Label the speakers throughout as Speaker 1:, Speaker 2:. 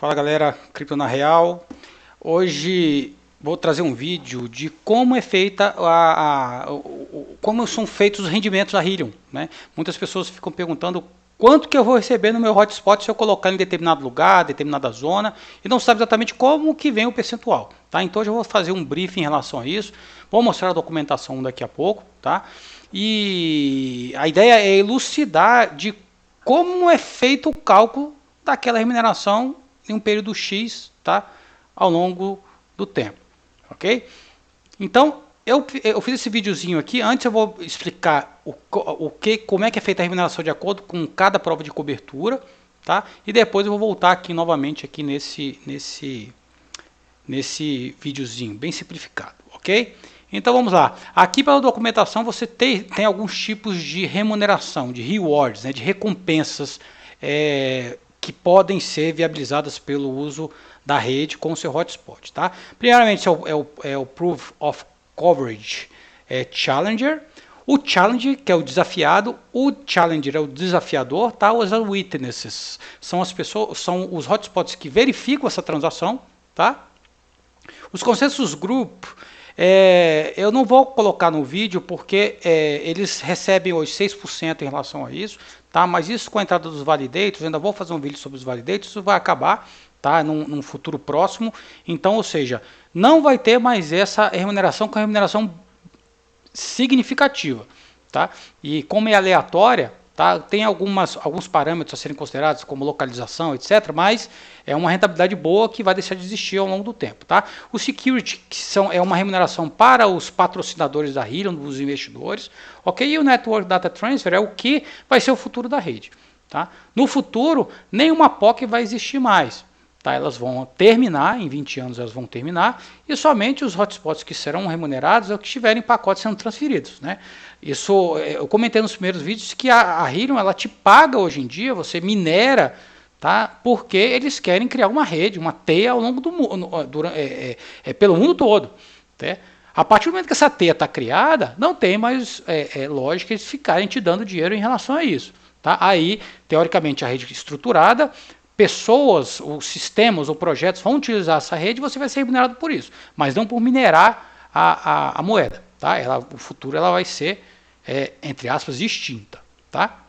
Speaker 1: Fala galera, Cripto na Real. Hoje vou trazer um vídeo de como é feita como são feitos os rendimentos da Helium, né? Muitas pessoas ficam perguntando quanto que eu vou receber no meu hotspot se eu colocar em determinado lugar, determinada zona, e não sabe exatamente como que vem o percentual, tá? Então hoje eu vou fazer um briefing em relação a isso, vou mostrar a documentação daqui a pouco, tá? E a ideia é elucidar de como é feito o cálculo daquela remuneração em um período X, tá? Ao longo do tempo, ok? Então, eu fiz esse videozinho aqui. Antes eu vou explicar como é que é feita a remuneração de acordo com cada prova de cobertura, tá? E depois eu vou voltar aqui novamente aqui nesse videozinho bem simplificado, ok? Então vamos lá. Aqui pela documentação você tem alguns tipos de remuneração, de rewards, né, de recompensas que podem ser viabilizadas pelo uso da rede com o seu hotspot, tá? Primeiramente é o Proof of Coverage Challenger. O Challenger, que é o desafiado, o Challenger é o desafiador, tá? Os Witnesses são as pessoas, são os hotspots que verificam essa transação, tá? Os Consensus Group, eu não vou colocar no vídeo porque eles recebem hoje 6% em relação a isso, tá? Mas isso com a entrada dos validators, eu ainda vou fazer um vídeo sobre os validators, isso vai acabar, tá? Num futuro próximo. Então, ou seja, não vai ter mais essa remuneração com a remuneração significativa, tá? E como é aleatória, tá? Tem alguns parâmetros a serem considerados, como localização, etc., mas é uma rentabilidade boa que vai deixar de existir ao longo do tempo, tá? O security, é uma remuneração para os patrocinadores da Helium, dos investidores, ok? E o network data transfer é o que vai ser o futuro da rede, tá? No futuro, nenhuma POC vai existir mais, tá? Elas vão terminar, em 20 anos elas vão terminar, e somente os hotspots que serão remunerados é o que estiverem pacotes sendo transferidos, né? Isso, eu comentei nos primeiros vídeos que a Helium, ela te paga hoje em dia, você minera, tá? Porque eles querem criar uma rede, uma teia ao longo do mundo, pelo mundo todo, tá? A partir do momento que essa teia está criada, não tem mais lógica eles ficarem te dando dinheiro em relação a isso, tá? Aí, teoricamente, a rede estruturada, pessoas, ou sistemas, ou projetos vão utilizar essa rede e você vai ser remunerado por isso, mas não por minerar a moeda, tá? O futuro ela vai ser, entre aspas, extinta, tá?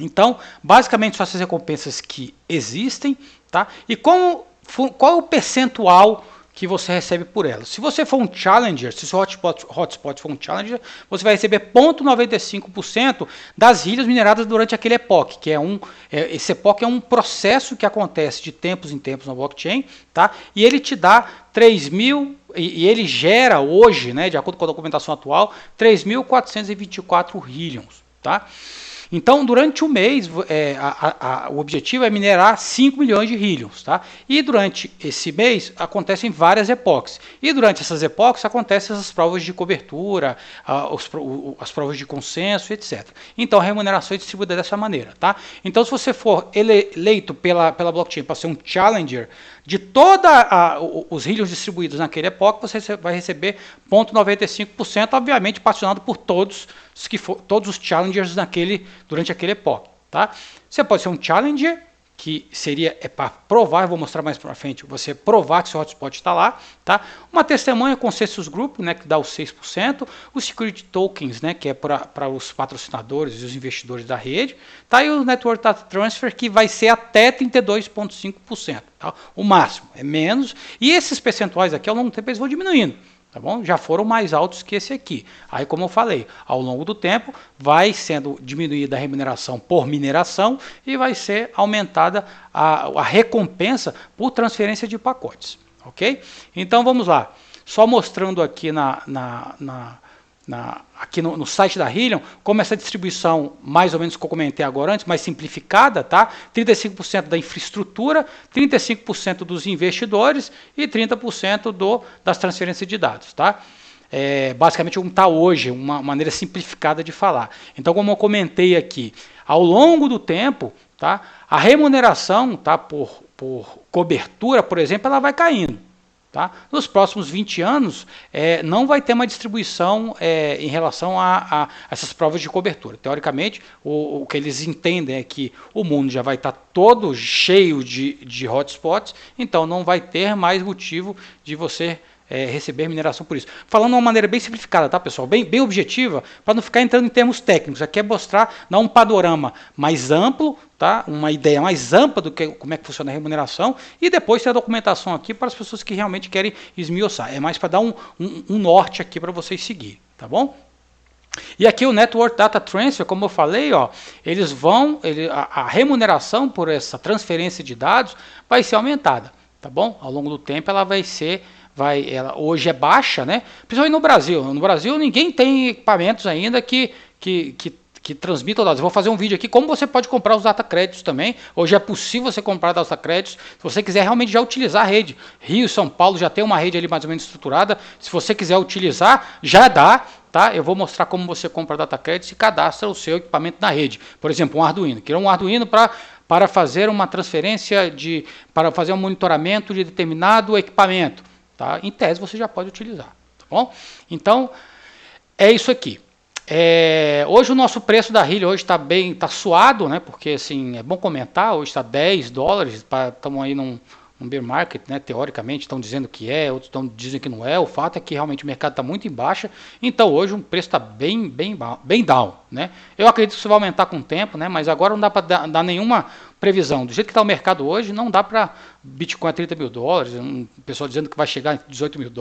Speaker 1: Então, basicamente, são essas recompensas que existem, tá? E qual é o percentual que você recebe por elas? Se você for um Challenger, se o seu hotspot for um Challenger, você vai receber 0,95% das ilhas mineradas durante aquele epoch, que esse epoch é um processo que acontece de tempos em tempos na blockchain, tá? E ele te dá 3.000, e ele gera hoje, né, de acordo com a documentação atual, 3.424 Heliums, tá? Então, durante o mês, o objetivo é minerar 5 milhões de Heliums, tá? E durante esse mês, acontecem várias epochs. E durante essas epochs, acontecem essas provas de cobertura, as provas de consenso, etc. Então, a remuneração é distribuída dessa maneira, tá? Então, se você for eleito pela blockchain para ser um Challenger, de todos os Heliums distribuídos naquele epoch, você vai receber 0,95%, obviamente, patrocinado por todos os Challengers durante aquele epoch, tá? Você pode ser um Challenger, que seria para provar, eu vou mostrar mais para frente, você provar que seu hotspot está lá, tá? Uma testemunha Consensus Group, né, que dá os 6%, os Security Tokens, né, que é para os patrocinadores e os investidores da rede, tá? E o Network Data Transfer, que vai ser até 32,5%, tá? O máximo, é menos, e esses percentuais aqui ao longo do tempo eles vão diminuindo. Tá bom? Já foram mais altos que esse aqui. Aí, como eu falei, ao longo do tempo vai sendo diminuída a remuneração por mineração e vai ser aumentada a recompensa por transferência de pacotes. Ok? Então vamos lá. Só mostrando aqui aqui no site da Helium, como essa distribuição, mais ou menos que eu comentei agora antes, mais simplificada, tá? 35% da infraestrutura, 35% dos investidores e 30% das transferências de dados, tá? Basicamente, como está hoje, uma maneira simplificada de falar. Então, como eu comentei aqui, ao longo do tempo, tá? A remuneração, tá? Por cobertura, por exemplo, ela vai caindo. Tá? Nos próximos 20 anos, não vai ter uma distribuição em relação a essas provas de cobertura. Teoricamente, o que eles entendem é que o mundo já vai estar todo cheio de hotspots, então não vai ter mais motivo de você receber mineração por isso. Falando de uma maneira bem simplificada, tá, pessoal? Bem objetiva, para não ficar entrando em termos técnicos. Aqui é mostrar, dar um panorama mais amplo, tá? Uma ideia mais ampla do que como é que funciona a remuneração, e depois tem a documentação aqui para as pessoas que realmente querem esmiuçar. É mais para dar um norte aqui para vocês seguirem, tá bom? E aqui o Network Data Transfer, como eu falei, ó, a remuneração por essa transferência de dados vai ser aumentada, tá bom? Ao longo do tempo ela vai ser ela hoje é baixa, né? Principalmente no Brasil. No Brasil ninguém tem equipamentos ainda que transmitam dados. Eu vou fazer um vídeo aqui como você pode comprar os data créditos também. Hoje é possível você comprar data créditos. Se você quiser realmente já utilizar a rede. Rio, São Paulo já tem uma rede ali mais ou menos estruturada. Se você quiser utilizar, já dá. Tá? Eu vou mostrar como você compra data créditos e cadastra o seu equipamento na rede. Por exemplo, um Arduino. Quero um Arduino para fazer uma transferência para fazer um monitoramento de determinado equipamento. Tá? Em tese você já pode utilizar, tá bom? Então é isso aqui. Hoje o nosso preço da Hilli hoje está suado, né? Porque assim é bom comentar. Hoje está $10, estamos aí num bear market, né? Teoricamente estão dizendo que outros dizem que não é. O fato é que realmente o mercado está muito em baixa. Então hoje o preço está bem down, né? Eu acredito que isso vai aumentar com o tempo, né? Mas agora não dá para dar nenhuma previsão. Do jeito que está o mercado hoje, não dá para Bitcoin a $30 mil, um pessoal dizendo que vai chegar a $18 mil,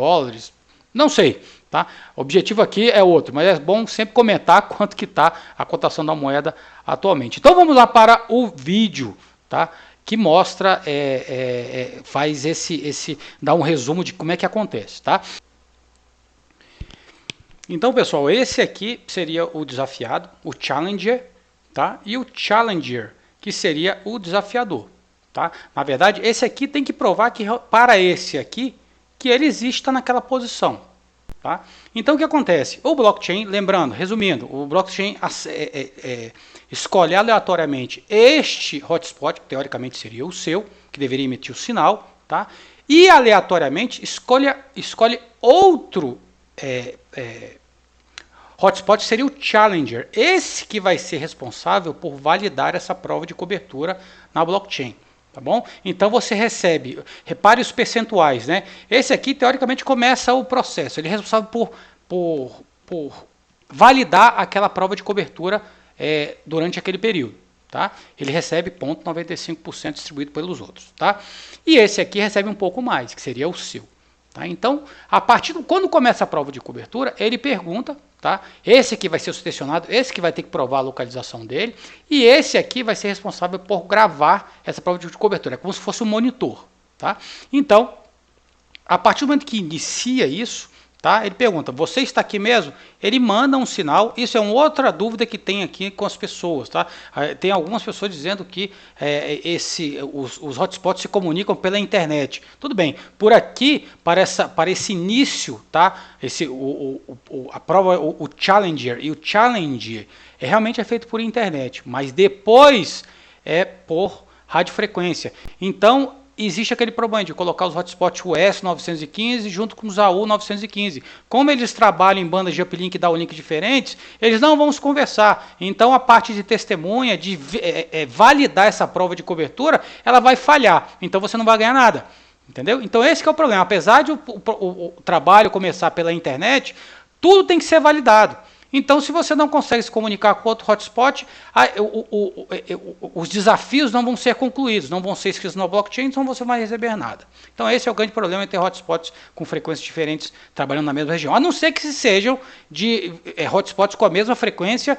Speaker 1: não sei, tá? O objetivo aqui é outro, mas é bom sempre comentar quanto que está a cotação da moeda atualmente. Então vamos lá para o vídeo, tá? Que mostra, faz dá um resumo de como é que acontece, tá? Então pessoal, esse aqui seria o desafiado, o challenger, tá? E o challenger, que seria o desafiador, tá? Na verdade, esse aqui tem que provar que para esse aqui, que ele exista naquela posição, tá? Então o que acontece? O blockchain, lembrando, resumindo, o blockchain escolhe aleatoriamente este hotspot, que teoricamente seria o seu, que deveria emitir o sinal, tá? E aleatoriamente escolhe outro hotspot, seria o challenger, esse que vai ser responsável por validar essa prova de cobertura na blockchain, tá bom? Então você recebe, repare os percentuais, né? Esse aqui teoricamente começa o processo, ele é responsável por validar aquela prova de cobertura durante aquele período, tá? Ele recebe 0,95% distribuído pelos outros, tá? E esse aqui recebe um pouco mais, que seria o seu. Tá? Então, quando começa a prova de cobertura, ele pergunta, tá? Esse aqui vai ser o selecionado, esse que vai ter que provar a localização dele, e esse aqui vai ser responsável por gravar essa prova de cobertura, é como se fosse um monitor. Tá? Então, a partir do momento que inicia isso, tá? Ele pergunta, você está aqui mesmo? Ele manda um sinal, isso é uma outra dúvida que tem aqui com as pessoas. Tá? Tem algumas pessoas dizendo que os hotspots se comunicam pela internet. Tudo bem, por aqui, para esse início, tá? A prova, o challenger e o challenge realmente é feito por internet, mas depois é por radiofrequência. Então, existe aquele problema de colocar os hotspots US 915 junto com os AU 915. Como eles trabalham em bandas de uplink e downlink diferentes, eles não vão se conversar. Então a parte de testemunha, de validar essa prova de cobertura, ela vai falhar. Então você não vai ganhar nada. Entendeu? Então esse que é o problema. Apesar de o trabalho começar pela internet, tudo tem que ser validado. Então, se você não consegue se comunicar com outro hotspot, os desafios não vão ser concluídos, não vão ser escritos no blockchain, então você não vai receber nada. Então, esse é o grande problema de ter hotspots com frequências diferentes trabalhando na mesma região. A não ser que sejam de hotspots com a mesma frequência,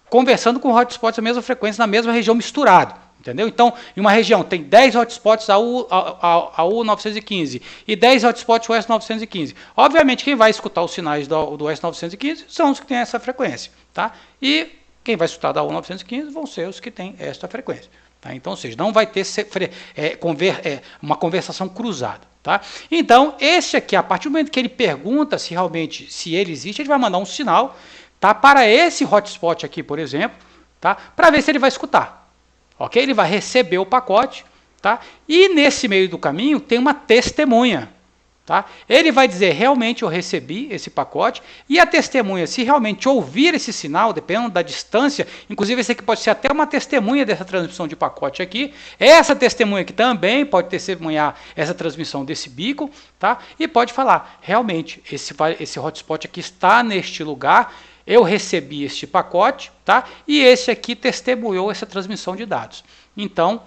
Speaker 1: conversando com hotspots da mesma frequência na mesma região misturado. Entendeu? Então, em uma região tem 10 hotspots AU 915 e 10 hotspots US 915. Obviamente, quem vai escutar os sinais do US 915 são os que têm essa frequência. Tá? E quem vai escutar da AU 915 vão ser os que têm esta frequência. Tá? Então, ou seja, não vai ter uma conversação cruzada. Tá? Então, esse aqui, a partir do momento que ele pergunta se realmente ele existe, ele vai mandar um sinal, tá, para esse hotspot aqui, por exemplo, tá, para ver se ele vai escutar. Ok? Ele vai receber o pacote, tá? E nesse meio do caminho tem uma testemunha. Tá? Ele vai dizer, realmente eu recebi esse pacote, e a testemunha, se realmente ouvir esse sinal, dependendo da distância, inclusive esse aqui pode ser até uma testemunha dessa transmissão de pacote aqui, essa testemunha aqui também pode testemunhar essa transmissão desse beacon, tá? E pode falar, realmente, esse hotspot aqui está neste lugar, eu recebi este pacote, tá? E esse aqui testemunhou essa transmissão de dados. Então,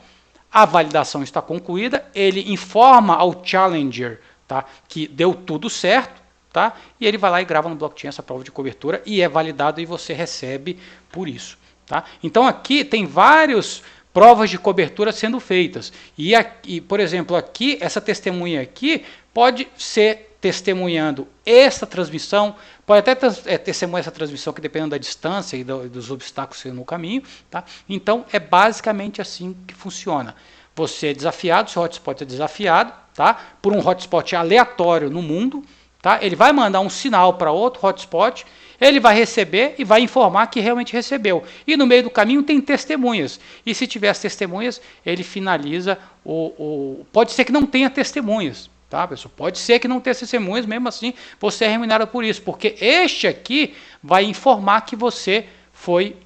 Speaker 1: a validação está concluída, ele informa ao challenger, tá, que deu tudo certo, tá, e ele vai lá e grava no blockchain essa prova de cobertura e é validado e você recebe por isso. Tá? Então aqui tem várias provas de cobertura sendo feitas. E, por exemplo, aqui, essa testemunha aqui pode ser testemunhando essa transmissão, pode até testemunhar essa transmissão que dependendo da distância e dos obstáculos no caminho. Tá? Então é basicamente assim que funciona. Você é desafiado, seu hotspot é desafiado, tá? Por um hotspot aleatório no mundo, tá? Ele vai mandar um sinal para outro hotspot, ele vai receber e vai informar que realmente recebeu. E no meio do caminho tem testemunhas. E se tiver as testemunhas, ele finaliza pode ser que não tenha testemunhas, tá, pessoal? Pode ser que não tenha testemunhas, mesmo assim você é remunerado por isso, porque este aqui vai informar que você foi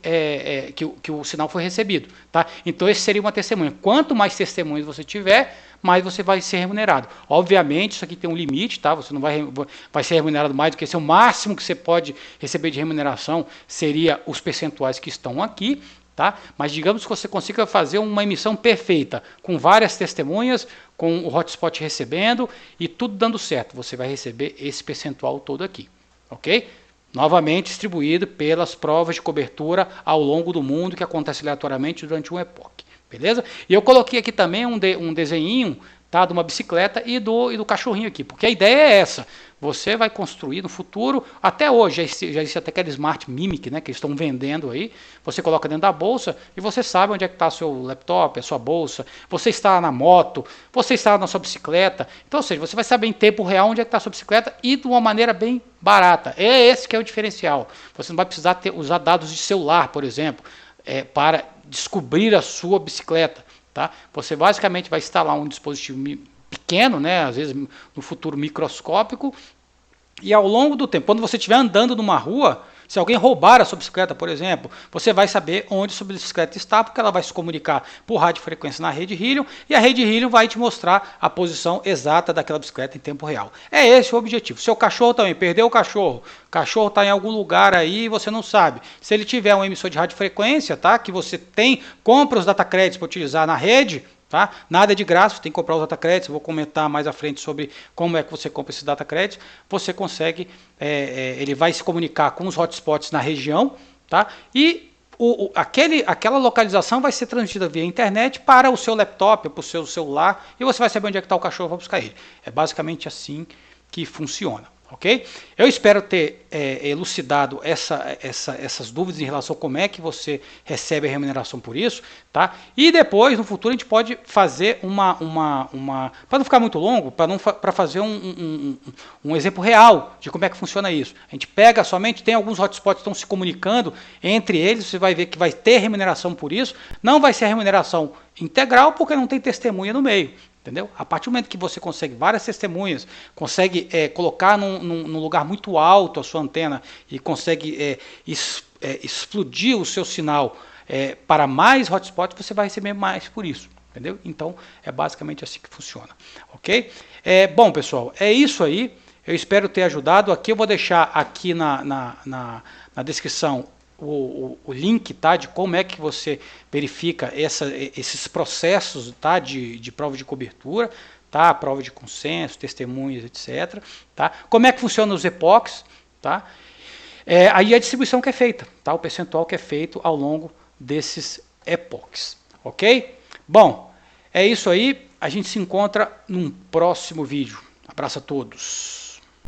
Speaker 1: que o sinal foi recebido, tá? Então esse seria uma testemunha. Quanto mais testemunhas você tiver, mais você vai ser remunerado. Obviamente isso aqui tem um limite, tá? Você não vai ser remunerado mais do que esse. O máximo que você pode receber de remuneração seria os percentuais que estão aqui, tá? Mas digamos que você consiga fazer uma emissão perfeita, com várias testemunhas, com o hotspot recebendo e tudo dando certo. Você vai receber esse percentual todo aqui, ok? Novamente distribuído pelas provas de cobertura ao longo do mundo, que acontece aleatoriamente durante um epoque. Beleza? E eu coloquei aqui também um desenhinho, tá, de uma bicicleta e do cachorrinho aqui, porque a ideia é essa. Você vai construir no futuro, até hoje, já existe até aquele Smart Mimic, né, que eles estão vendendo aí, você coloca dentro da bolsa e você sabe onde é que está o seu laptop, a sua bolsa, você está na moto, você está na sua bicicleta, então, ou seja, você vai saber em tempo real onde é que está a sua bicicleta e de uma maneira bem barata. É esse que é o diferencial. Você não vai precisar usar dados de celular, por exemplo, para descobrir a sua bicicleta. Tá? Você basicamente vai instalar um dispositivo pequeno, né, às vezes no futuro microscópico, e ao longo do tempo, quando você estiver andando numa rua, se alguém roubar a sua bicicleta, por exemplo, você vai saber onde a sua bicicleta está, porque ela vai se comunicar por radiofrequência na rede Helium, e a rede Helium vai te mostrar a posição exata daquela bicicleta em tempo real. É esse o objetivo. Seu cachorro também, perdeu o cachorro está em algum lugar aí e você não sabe. Se ele tiver um emissor de radiofrequência, tá, que você compra os data credits para utilizar na rede, tá? Nada de graça, você tem que comprar os data credits, eu vou comentar mais à frente sobre como é que você compra esses data credits, você consegue, ele vai se comunicar com os hotspots na região, tá? E aquela localização vai ser transmitida via internet para o seu laptop, para o seu celular, e você vai saber onde é que está o cachorro, vai buscar ele. É basicamente assim que funciona. Ok? Eu espero ter elucidado essas dúvidas em relação a como é que você recebe a remuneração por isso, tá? E depois, no futuro, a gente pode fazer para não ficar muito longo, para fazer um exemplo real de como é que funciona isso. A gente pega somente, tem alguns hotspots que estão se comunicando entre eles, você vai ver que vai ter remuneração por isso, não vai ser a remuneração integral porque não tem testemunha no meio. Entendeu? A partir do momento que você consegue várias testemunhas, consegue colocar num lugar muito alto a sua antena e consegue explodir o seu sinal para mais hotspots, você vai receber mais por isso. Entendeu? Então, é basicamente assim que funciona. Ok? Bom, pessoal, é isso aí. Eu espero ter ajudado. Aqui eu vou deixar aqui na descrição o link, tá, de como é que você verifica esses processos, tá, de prova de cobertura, tá, prova de consenso, testemunhas, etc. Tá? Como é que funciona os epoques, tá? Aí a distribuição que é feita, tá, o percentual que é feito ao longo desses epoques, ok? Bom, é isso aí, a gente se encontra num próximo vídeo. Abraço a todos.